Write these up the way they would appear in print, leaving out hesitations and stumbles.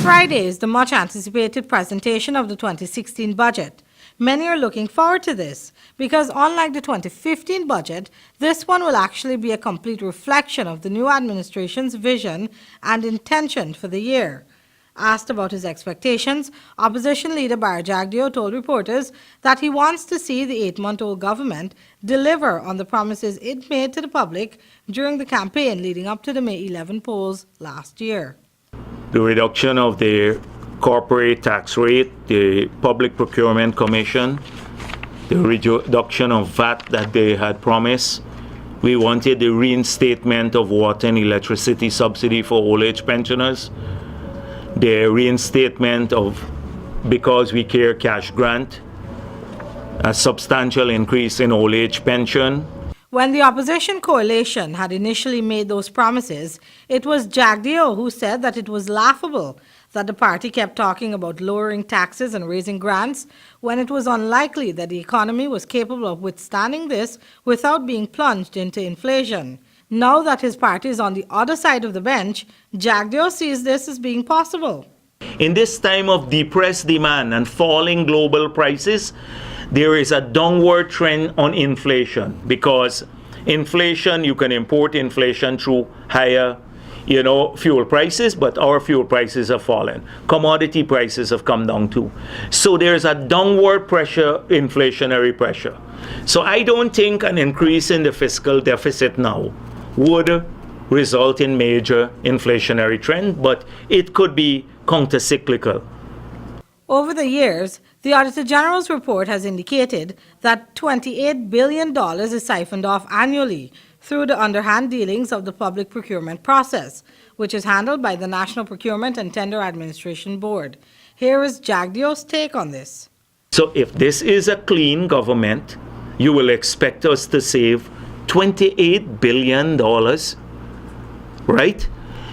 Friday is the much-anticipated presentation of the 2016 budget. Many are looking forward to this because, unlike the 2015 budget, this one will actually be a complete reflection of the new administration's vision and intention for the year. Asked about his expectations, opposition leader Barry Jagdeo told reporters that he wants to see the 8-month-old government deliver on the promises it made to the public during the campaign leading up to the May 11 polls last year. The reduction of the corporate tax rate, the Public Procurement Commission, the reduction of VAT that they had promised. We wanted the reinstatement of water and electricity subsidy for old age pensioners, the reinstatement of Because We Care cash grant, a substantial increase in old age pension. When the opposition coalition had initially made those promises, it was Jagdeo who said that it was laughable that the party kept talking about lowering taxes and raising grants when it was unlikely that the economy was capable of withstanding this without being plunged into inflation. Now that his party is on the other side of the bench, Jagdeo sees this as being possible. In this time of depressed demand and falling global prices, there is a downward trend on inflation, because inflation, you can import inflation through higher, fuel prices, but our fuel prices have fallen. Commodity prices have come down too. So there's a downward pressure, inflationary pressure. So I don't think an increase in the fiscal deficit now would result in major inflationary trend, but it could be countercyclical. Over the years, the Auditor General's report has indicated that $28 billion is siphoned off annually through the underhand dealings of the public procurement process, which is handled by the National Procurement and Tender Administration Board. Here is Jagdeo's take on this. So if this is a clean government, you will expect us to save $28 billion, right?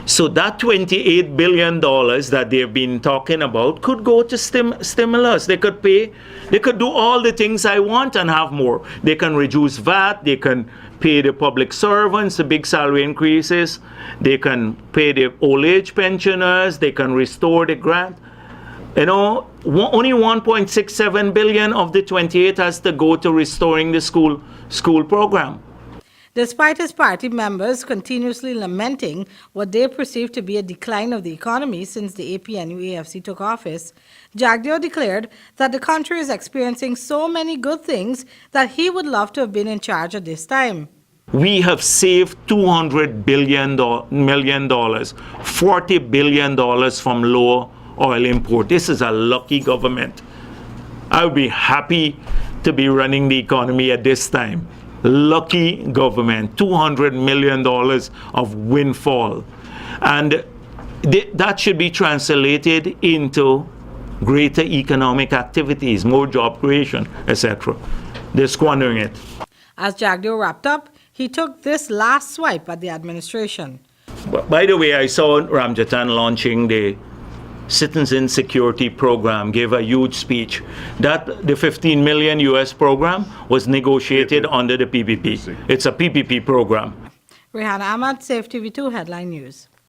So that $28 billion that they've been talking about could go to stimulus. They could do all the things I want and have more. They can reduce VAT, they can pay the public servants the big salary increases, they can pay the old age pensioners, they can restore the grant. Only 1.67 billion of the 28 has to go to restoring the school program. Despite his party members continuously lamenting what they perceive to be a decline of the economy since the APNU-AFC took office, Jagdeo declared that the country is experiencing so many good things that he would love to have been in charge at this time. We have saved $200 million, $40 billion from low oil import. This is a lucky government. I would be happy to be running the economy at this time. Lucky government, $200 million of windfall. And that should be translated into greater economic activities, more job creation, etc. They're squandering it. As Jagdeo wrapped up, he took this last swipe at the administration. By the way, I saw Ramjatan launching the Citizen Security Program, gave a huge speech. That the $15 million US program was negotiated under the PPP. It's a PPP program. Rehan Ahmad, Safe TV 2 Headline News.